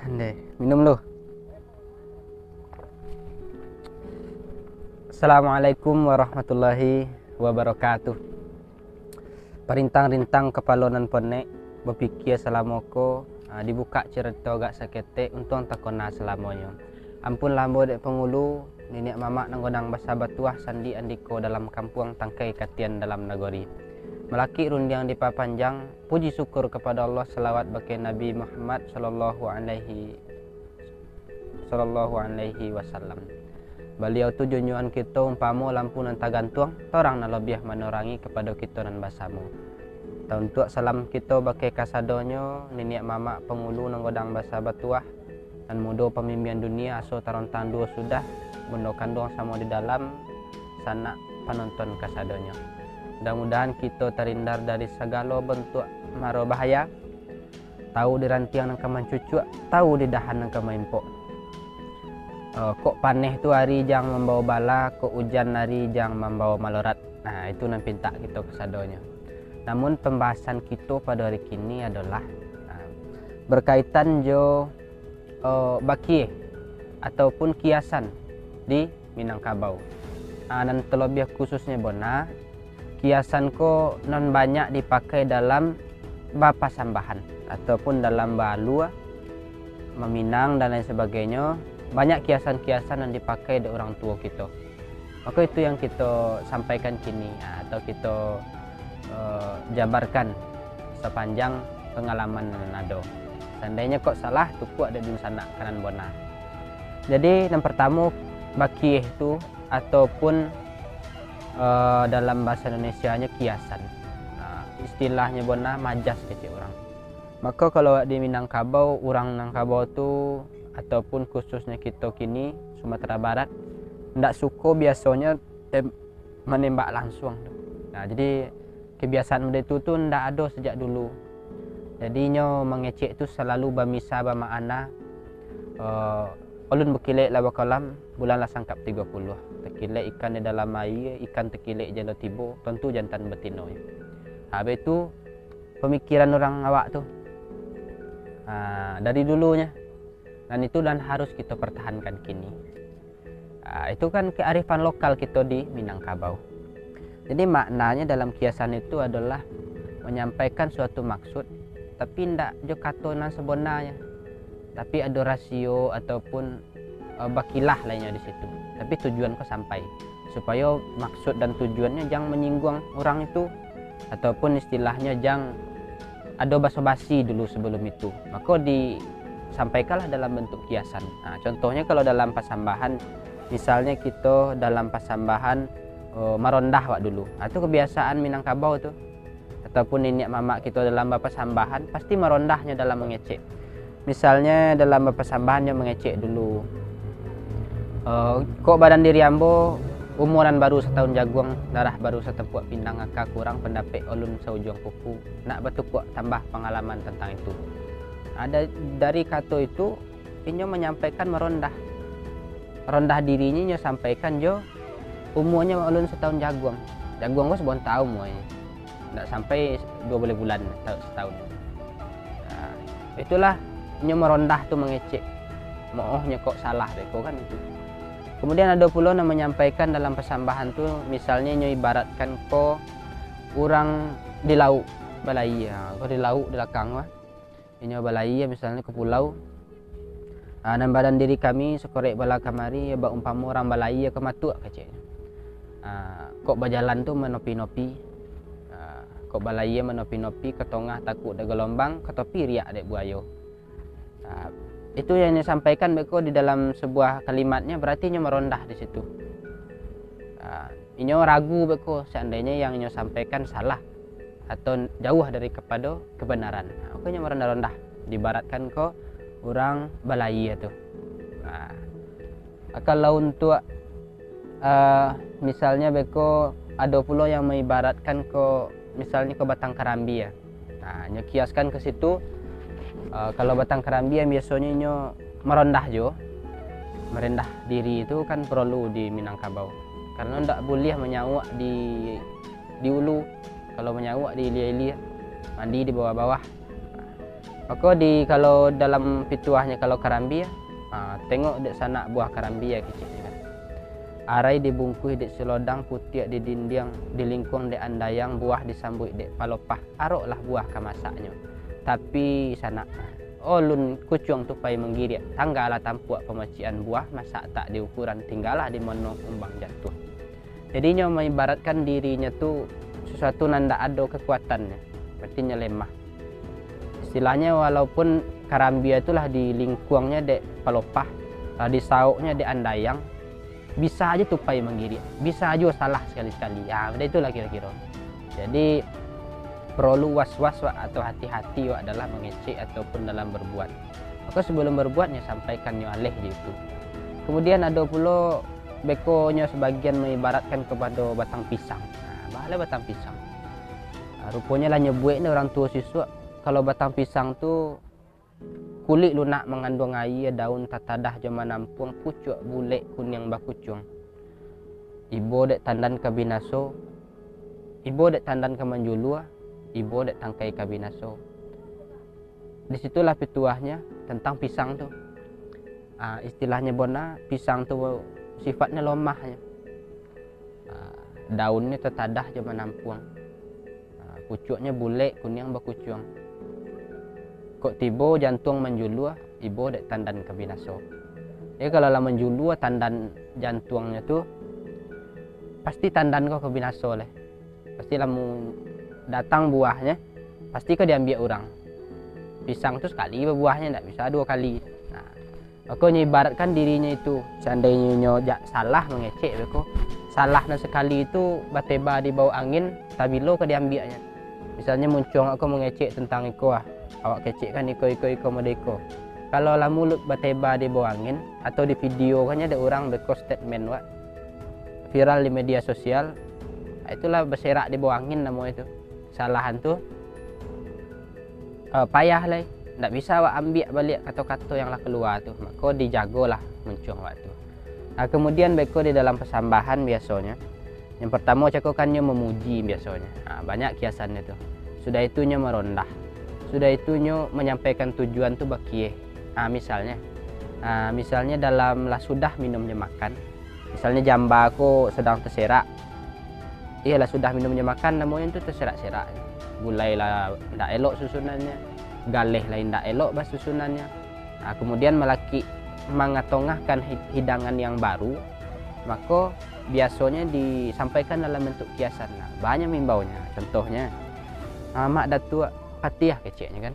Nih, minum lu. Assalamualaikum warahmatullahi wabarakatuh. Perintang-rintang kepalonan pone berpikir selamoko dibuka cerita gak sakete untung takona selamanya. Ampun lambo dek pengulu nenek mama nanggodang basa batuah sandi andiko dalam kampung tangkai katian dalam nagori. Melaki rundiang dipapanjang, puji syukur kepada Allah, selawat bagi Nabi Muhammad sallallahu alaihi wasallam. Beliau tu junjungan kita umpamu lampu nan tagantung, torang na lebih menorangi kepada kita nan basamu. Tahun tuak salam kita bagi kasadonyo, nenek mama pengulu nanggodang basa batuah, dan mudo pemimpin dunia aso tarontang dua sudah, bundo kandung sama di dalam sana penonton kasadonyo. Mudah-mudahan kita terhindar dari segala bentuk maro bahaya, tahu di rantiang nang kaman cucuk, tahu di dahan nang kaman impok. Kok paneh tu hari jang membawa bala, kok hujan hari jang membawa malorat. Nah, itu nan pinta kita kesadonya. Namun pembahasan kita pada hari kini adalah berkaitan jo baki ataupun kiasan di Minangkabau. Dan terlebih khususnya bona kiasan ko non banyak dipakai dalam bapa sambahan ataupun dalam balu meminang dan lain sebagainya. Banyak kiasan-kiasan yang dipakai dari orang tua kita. Maka itu yang kita sampaikan kini atau kita jabarkan sepanjang pengalaman Nado. Seandainya kok salah tu kuat ada di sana kanan bona. Jadi yang pertama baki itu ataupun dalam bahasa Indonesianya kiasan. Istilahnya bona majas kecil orang. Maka kalau di Minangkabau, orang Minangkabau tu ataupun khususnya kita kini Sumatera Barat ndak suka biasanya menembak langsung. Nah, jadi kebiasaan muda itu tu ndak ada sejak dulu. Jadinya mengecek tu selalu bamisa bamaana ulun berkilik lawa kolam bulan lah sangkap 30. Terkilik ikan di dalam air, ikan terkilik jalo tibo, tentu jantan betina. Habis itu pemikiran orang awak tu dari dulunya. Dan itu dan harus kita pertahankan kini. Itu kan kearifan lokal kita di Minangkabau. Jadi maknanya dalam kiasan itu adalah menyampaikan suatu maksud, tapi tidak jo katonan sebenarnya. Tapi ada rasio ataupun bakilah lainnya di situ. Tapi tujuan kau sampai supaya maksud dan tujuannya jangan menyinggung orang itu ataupun istilahnya jangan ada basa-basi dulu sebelum itu. Maka sampaikanlah dalam bentuk kiasan. Nah, contohnya kalau dalam pasambahan, misalnya kita dalam pasambahan marondah wak dulu. Itu kebiasaan Minangkabau tuh. Ataupun nenek mama kita dalam pasambahan pasti marondahnya dalam mengecek. Misalnya dalam pasambahannya mengecek dulu. Kok badan diri ambo umuran baru setahun jagung, darah baru setepuk pindang akak kurang pendapat ulun seujung kuku. Nak batu kuat tambah pengalaman tentang itu. Ada dari kata itu inyo menyampaikan merondah dirinya inyo sampaikan jo umurnya ulun setahun jagung ko sebon tahun umurnya ndak sampai 2 bulan setahun. Nah, itulah inyo merondah tu mengecek moohnya kok salah beko kan itu. Kemudian ada pula yang menyampaikan dalam pesambahan tu misalnya inyo ibaratkan ko orang di laut balai ko di laut di belakang wah inyo balai misalnya ke pulau dan badan diri kami sekorek bala kamari ba umpama orang balai ke matuk kecil. Kok berjalan tu menopi-nopi, kok balai menopi-nopi ke tengah takut ada gelombang, ke topi riak dek buaya. Itu yang disampaikan beko di dalam sebuah kalimatnya berarti inyo merondah di situ. Inyo ragu beko seandainya yang inyo sampaikan salah atau jauh dari kepada kebenaran. Pokoknya merendah-rendah dibaratkan ko orang balai itu. Kalau untuk misalnya beko ada pula yang mengibaratkan ko misalnya ke batang karambi ya. Nyo kiaskan ke situ. Kalau batang karambi yang biasanya nyo merendah jo. Merendah diri itu kan perlu di Minangkabau. Karena ndak boleh menyawak di ulu. Kalau menyawak di ilia-ilia, mandi di bawah-bawah. Maka kalau dalam pituahnya kalau karambi ya, tengok dek sana buah karambi ya kecilnya kan. Arai dibungkus dek selodang, putih di dinding, di lingkung dek andayang, buah disambut dek palopah. Aroklah buah kamasaknya. Tapi sana lun kucung tu pai menggirik. Tanggalah tampuak pemacian buah, masak tak diukuran, tinggallah di monong umbang jatuh. Jadinya mengibaratkan dirinya tu sesuatu nanda ada kekuatannya, artinya lemah. Istilahnya walaupun karambia itulah di lingkuangnya dek palopah, di sauknya dek andayang, bisa aja tupai menggirik, bisa aja salah sekali-sekali. Ya, itulah kira-kira. Jadi perlu was-was atau hati-hati adalah mengecek ataupun dalam berbuat. Maka sebelum berbuatnya sampaikannya alih di itu. Kemudian ada pula bekonya sebagian mengibaratkan kepada batang pisang. Bahala batang pisang. Rupanya lah nyebuatnya orang tua siswa. Kalau batang pisang tu kulit lunak mengandung air, daun tatadah jama nampung, pucuk bulek kuning bakucung. Ibu dek tandan kabinaso, ibu dek tandan kemanjulua, ibu dek tangkai kabinaso. Disitulah pituahnya tentang pisang tu. Istilahnya bona, pisang tu sifatnya lemahnya. Daunnya tatadah jama nampung. Pucuknya bulek kuning bakucung. Kok tiba jantung menjulua, ibu dek tandan kabinaso. Jadi kalau lah menjulua tandan jantungnya tu, pasti tandan kau kabinaso leh. Pasti lah datang buahnya, pasti kau diambil orang. Pisang tu sekali buahnya, tidak bisa 2 kali. Aku nyibaratkan dirinya itu, seandainya nyojak salah mengecek, aku salahnya sekali itu bateba di bawah angin, tabilo kau diambilnya. Misalnya muncung aku mengecek tentang iko awak kecek kan iko medeko. Kalau lah mulut bateba di bawah angin atau di video kan ada orang beko statement viral di media sosial, itulah berserak di bawah angin namanya itu. Kesalahan tu payah lah, tidak bisa awak ambil balik kata-kata yang lah keluar tu. Maka dijagolah muncung waktu. Kemudian beko di dalam persambahan biasanya. Yang pertama cakukannya memuji biasanya. Banyak kiasannya tu. Sudah itunya merondah. Sudah itunya menyampaikan tujuan tu bakie. Misalnya dalam lah sudah minumnya makan. Misalnya jamba aku sedang terserak. Iyalah sudah minumnya makan namanya itu terserak-serak. Gulai lah tidak elok susunannya. Galeh lah tidak elok bah susunannya. Kemudian melaki mengatongahkan hidangan yang baru. Maka biasanya disampaikan dalam bentuk kiasan. Banyak mimbaunya. Contohnya, mak datuk patiah keceknya kan.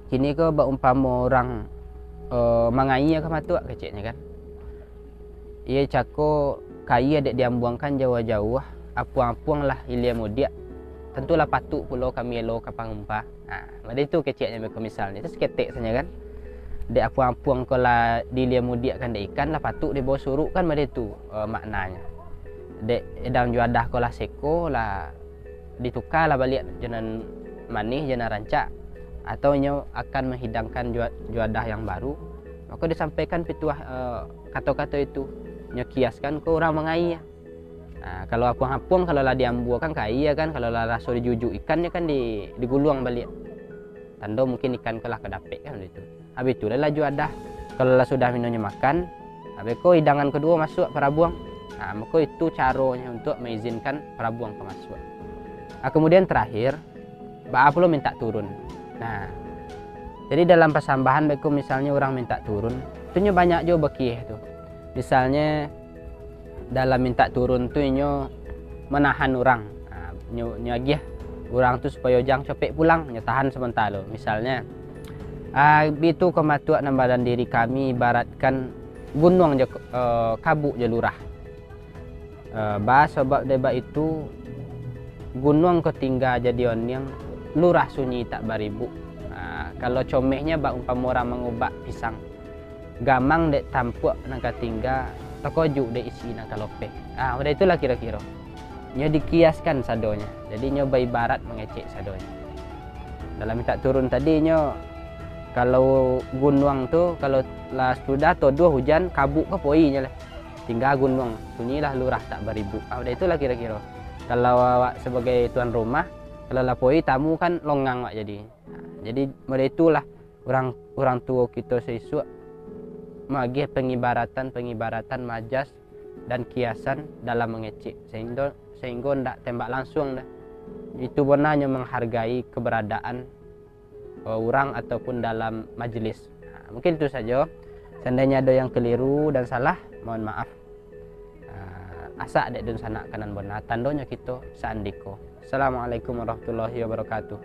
Kini ke umpama orang mangai ke matuk keceknya kan. Ia cako kaya dek diambuangkan jauh-jauh, apuang-apuang lah ilia mudia. Tentulah patuk pulau kami elo kapang umpa. Pada itu keceknya mereka misalnya. Itu seketek saja kan. Dek apuang-apuang kalau di lia mudia kan dek ikan lah patuk di bawah suruk kan pada itu maknanya. Dek edang juadah kalau seko lah ditukar lah balik jenan manis jenan rancak atau nyo akan menghidangkan juadah yang baru. Maka disampaikan pituah kata-kata itu nyo kiaskan ke orang mengai. Kalau apuang-apuang kalau lah diambuakan kaya kan, kalau lah rasa dijujuk ikannya kan diguluang balik. Tanda mungkin ikan kelah kedapek kan itu. Habis itu lah juadah. Kalau lah sudah minumnya makan, habis itu hidangan kedua masuk parabuang. Maka itu caranya untuk mengizinkan parabuang ke masuk. Kemudian terakhir, ba'a pula minta turun. Jadi dalam persambahan beku misalnya orang minta turun, itu banyak juga bakih tu. Misalnya dalam minta turun tu nyo menahan orang, nyo agih orang tu supaya jangan cepet pulang, nyo tahan sementara. Misalnya, itu kematuan badan diri kami ibaratkan gunung je kabuk je lurah. Sebab debat itu gunung ketinggal jadi yang lurah sunyi tak baribu. Kalau comehnya bak umpama orang mengubat pisang, gamang dek tampuk nangka tinggal, tokojuk dek isi nangka lope. Udah itulah kira-kira. Nyo dikiaskan sadonya. Jadi nyo ibarat mengecek sadonya. Dalam minta turun tadi nyo kalau gunung tu kalau lah sudah atau 2 hujan kabuk ke poinya lah. Tinggal gunung sunyilah lurah tak baribu. Udah itulah kira-kira. Kalau awak sebagai tuan rumah Kalau lapoi tamu kan longang Wak jadi. Nah, jadi mulai itulah orang tua kita sesuatu magih pengibaratan majas dan kiasan dalam mengecek sehingga ndak tembak langsung dah. Itu benarnya menghargai keberadaan orang ataupun dalam majelis. Nah, mungkin itu saja. Seandainya ada yang keliru dan salah, mohon maaf. Asa dek dun sanak kanan benar tandonya kita saandiko. Assalamualaikum warahmatullahi wabarakatuh.